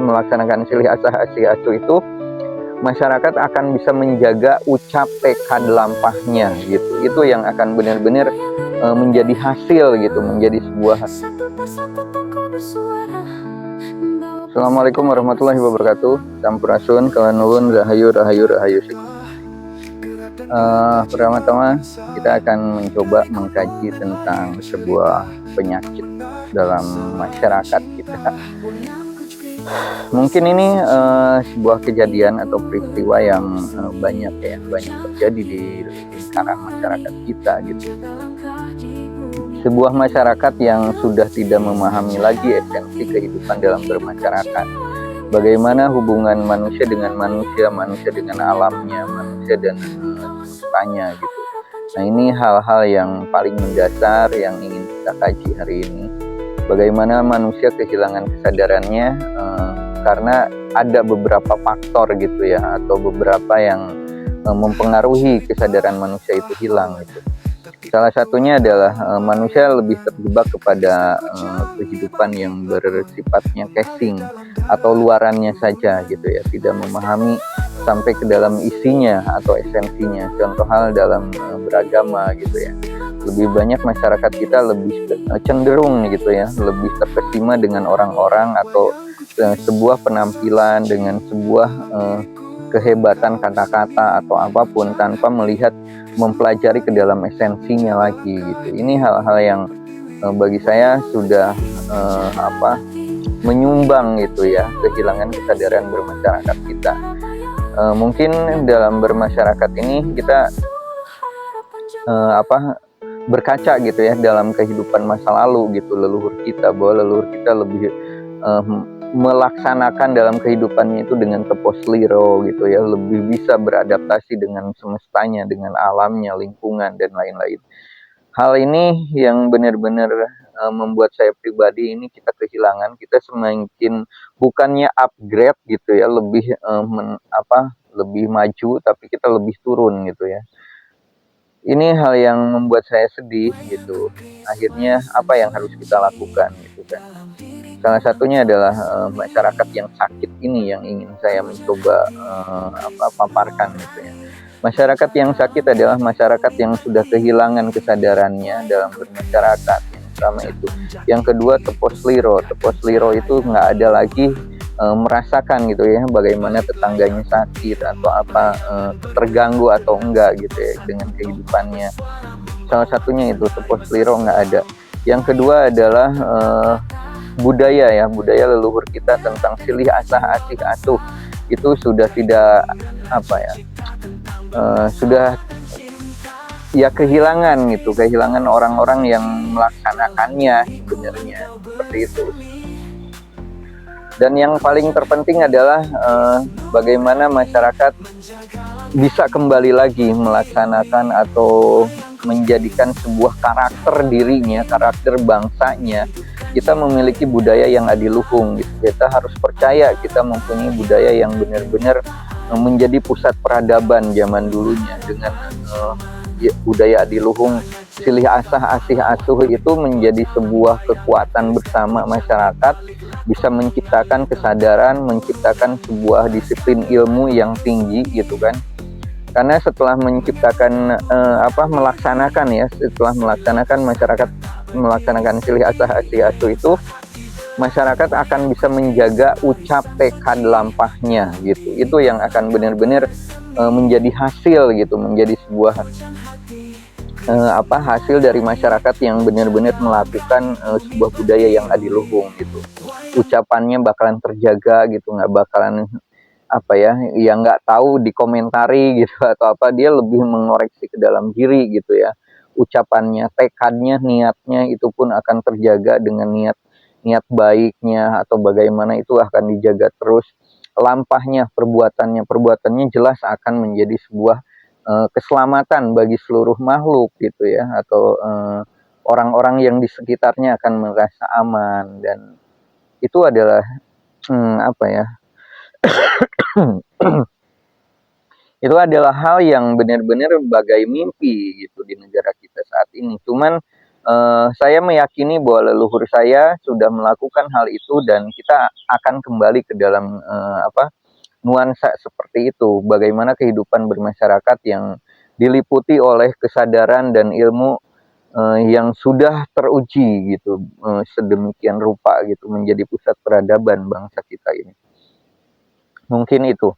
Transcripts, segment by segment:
melaksanakan silih asah asih asuh itu, masyarakat akan bisa menjaga ucap tekad lampahnya gitu. Itu yang akan benar-benar menjadi hasil gitu, menjadi sebuah hasil. Assalamualaikum warahmatullahi wabarakatuh. Sampurasun, kawan nuwun, rahayu rahayu rahayu. Pertama-tama kita akan mencoba mengkaji tentang sebuah penyakit dalam masyarakat kita. Mungkin ini sebuah kejadian atau peristiwa yang banyak terjadi di lingkaran masyarakat kita gitu. Sebuah masyarakat yang sudah tidak memahami lagi esensi kehidupan dalam bermasyarakat. Bagaimana hubungan manusia dengan manusia, manusia dengan alamnya, manusia dan semestanya gitu. Nah, ini hal-hal yang paling mendasar yang ingin kita kaji hari ini. Bagaimana manusia kehilangan kesadarannya karena ada beberapa faktor gitu ya, atau beberapa yang mempengaruhi kesadaran manusia itu hilang gitu. Salah satunya adalah manusia lebih terjebak kepada kehidupan yang bersifatnya casing atau luarannya saja gitu ya, tidak memahami sampai ke dalam isinya atau esensinya. Contoh hal dalam beragama gitu ya. Lebih banyak masyarakat kita lebih cenderung gitu ya, lebih terkesima dengan orang-orang atau sebuah penampilan, dengan sebuah kehebatan kata-kata atau apapun tanpa mempelajari ke dalam esensinya lagi gitu. Ini hal-hal yang bagi saya sudah menyumbang gitu ya, kehilangan kesadaran bermasyarakat kita. Mungkin dalam bermasyarakat ini kita berkaca gitu ya dalam kehidupan masa lalu gitu, leluhur kita, bahwa leluhur kita lebih melaksanakan dalam kehidupannya itu dengan teposliro gitu ya, lebih bisa beradaptasi dengan semestanya, dengan alamnya, lingkungan dan lain-lain. Hal ini yang benar-benar membuat saya pribadi ini kita kehilangan, kita semakin bukannya upgrade gitu ya, lebih lebih maju, tapi kita lebih turun gitu ya. Ini hal yang membuat saya sedih gitu. Akhirnya apa yang harus kita lakukan gitu kan. Salah satunya adalah masyarakat yang sakit ini yang ingin saya mencoba paparkan gitu ya. Masyarakat yang sakit adalah masyarakat yang sudah kehilangan kesadarannya dalam bermasyarakat. Yang pertama itu. Yang kedua teposliro. Teposliro itu nggak ada lagi merasakan gitu ya bagaimana tetangganya sakit atau terganggu atau enggak gitu ya dengan kehidupannya. Salah satunya itu teposliro nggak ada. Yang kedua adalah budaya ya, budaya leluhur kita tentang silih asah asih asuh itu sudah tidak sudah ya kehilangan gitu, kehilangan orang-orang yang melaksanakannya sebenarnya seperti itu. Dan yang paling terpenting adalah bagaimana masyarakat bisa kembali lagi melaksanakan atau menjadikan sebuah karakter dirinya, karakter bangsanya. Kita memiliki budaya yang adiluhung gitu. Kita harus percaya kita mempunyai budaya yang benar-benar menjadi pusat peradaban zaman dulunya dengan budaya adiluhung. Silih asah asih asuh itu menjadi sebuah kekuatan bersama masyarakat, bisa menciptakan kesadaran, menciptakan sebuah disiplin ilmu yang tinggi gitu kan. Karena setelah menciptakan setelah melaksanakan masyarakat melaksanakan silih asah asih asuh itu, masyarakat akan bisa menjaga ucap tekad lampahnya gitu. Itu yang akan benar-benar menjadi hasil gitu, menjadi sebuah hasil dari masyarakat yang benar-benar melakukan sebuah budaya yang adiluhung gitu. Ucapannya bakalan terjaga gitu, nggak bakalan yang nggak tahu dikomentari gitu atau dia lebih mengoreksi ke dalam diri gitu ya. Ucapannya, tekadnya, niatnya itu pun akan terjaga dengan niat baiknya atau bagaimana itu akan dijaga terus. Lampahnya, perbuatannya jelas akan menjadi sebuah keselamatan bagi seluruh makhluk gitu ya, atau orang-orang yang di sekitarnya akan merasa aman. Dan itu adalah itu adalah hal yang benar-benar bagai mimpi gitu di negara kita saat ini. Cuman Saya meyakini bahwa leluhur saya sudah melakukan hal itu dan kita akan kembali ke dalam nuansa seperti itu. Bagaimana kehidupan bermasyarakat yang diliputi oleh kesadaran dan ilmu yang sudah teruji gitu, sedemikian rupa gitu menjadi pusat peradaban bangsa kita ini. Mungkin itu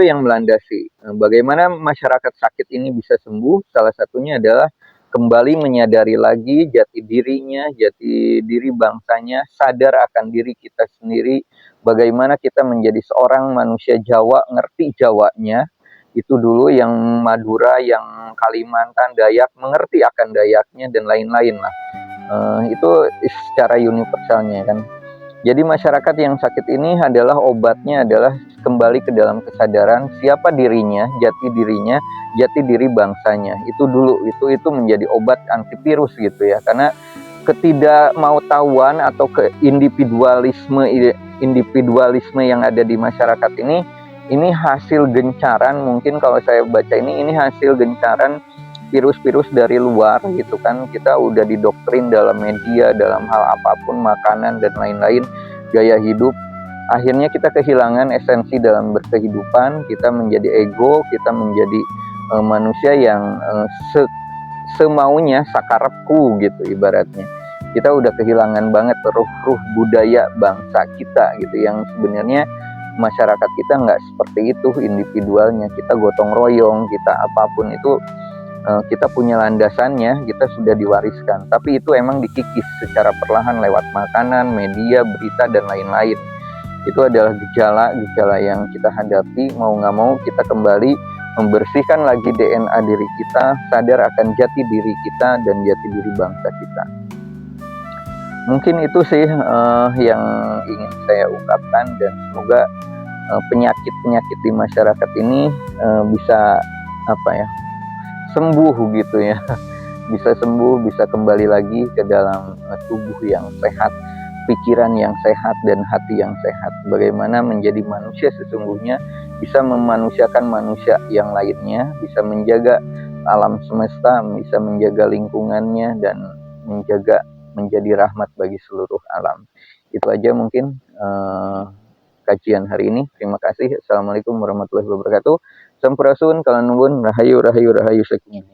yang melandasi. Bagaimana masyarakat sakit ini bisa sembuh? Salah satunya adalah kembali menyadari lagi jati dirinya, jati diri bangsanya, sadar akan diri kita sendiri, bagaimana kita menjadi seorang manusia Jawa, ngerti Jawanya, itu dulu yang Madura, yang Kalimantan, Dayak, mengerti akan Dayaknya, dan lain-lain lah. Itu secara universalnya kan. Jadi masyarakat yang sakit ini adalah obatnya adalah kembali ke dalam kesadaran siapa dirinya, jati diri bangsanya. Itu dulu, itu menjadi obat antivirus gitu ya. Karena ketidakmautawan atau individualisme yang ada di masyarakat ini hasil gencaran, mungkin kalau saya baca ini hasil gencaran virus-virus dari luar gitu kan. Kita udah didoktrin dalam media, dalam hal apapun, makanan dan lain-lain, gaya hidup. Akhirnya kita kehilangan esensi dalam berkehidupan, kita menjadi ego, kita menjadi manusia yang semaunya, sakarepku gitu ibaratnya. Kita udah kehilangan banget ruh budaya bangsa kita gitu, yang sebenarnya masyarakat kita nggak seperti itu individualnya. Kita gotong royong, kita apapun itu kita punya landasannya, kita sudah diwariskan. Tapi itu emang dikikis secara perlahan lewat makanan, media, berita, dan lain-lain. Itu adalah gejala yang kita hadapi. Mau nggak mau kita kembali membersihkan lagi DNA diri kita, sadar akan jati diri kita dan jati diri bangsa kita. Mungkin itu sih yang ingin saya ungkapkan, dan semoga penyakit-penyakit di masyarakat ini bisa sembuh gitu ya, bisa sembuh, bisa kembali lagi ke dalam tubuh yang sehat, pikiran yang sehat, dan hati yang sehat. Bagaimana menjadi manusia sesungguhnya, bisa memanusiakan manusia yang lainnya, bisa menjaga alam semesta, bisa menjaga lingkungannya, dan menjadi rahmat bagi seluruh alam. Itu aja mungkin kajian hari ini. Terima kasih. Assalamualaikum warahmatullahi wabarakatuh. Sampurasun, kalan nuwun, rahayu, rahayu, rahayu, saking.